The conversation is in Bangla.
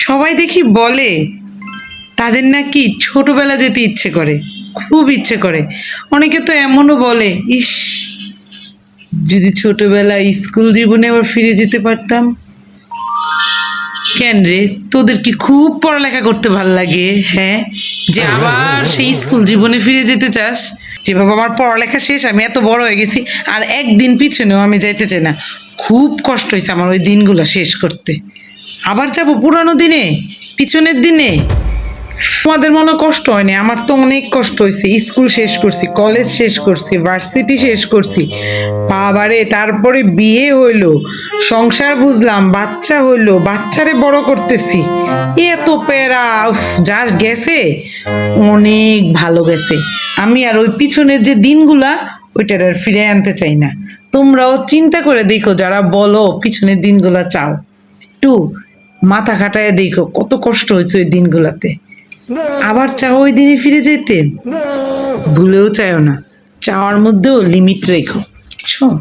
সবাই দেখি বলে তাদের নাকি ছোটবেলা যেতে ইচ্ছে করে, খুব ইচ্ছে করে। অনেকে তো এমনও বলে, ইস, যদি ছোটবেলা স্কুল জীবনে আবার ফিরে যেতে পারতাম। কেন রে, তোদের কি খুব পড়ালেখা করতে ভাল লাগে? হ্যাঁ, যে আবার সেই স্কুল জীবনে ফিরে যেতে চাস? যেভাবে আমার পড়ালেখা শেষ, আমি এত বড় হয়ে গেছি, আর একদিন পিছনেও আমি যাইতে চাই না। খুব কষ্ট হয়েছে আমার ওই দিনগুলো শেষ করতে। আবার যাবো পুরানো দিনে, পিছনের দিনে? তোমাদের মনে কষ্ট হয়নি, আমার তো অনেক কষ্ট হয়েছে। স্কুল শেষ করছি, কলেজ শেষ করছি, ভার্সিটি শেষ করছি, বাবারে, তারপরে বিয়ে হইলো, সংসার বুঝলাম, বাচ্চা হইলো, বাচ্চারে বড় করতেছি। এত প্যারা, উফ, যা গেছে অনেক ভালো গেছে। আমি আর ওই পিছনের যে দিনগুলা, ওইটার আর ফিরে আনতে চাই না। তোমরাও চিন্তা করে দেখো, যারা বলো পিছনের দিনগুলা চাও, একটু মাথা খাটায় দেখো কত কষ্ট হয়েছে ওই দিনগুলাতে। আবার চাও ওই দিনে ফিরে যেতে? ভুলেও চাইও না, চাওয়ার মধ্যেও লিমিট রেখো। শোন।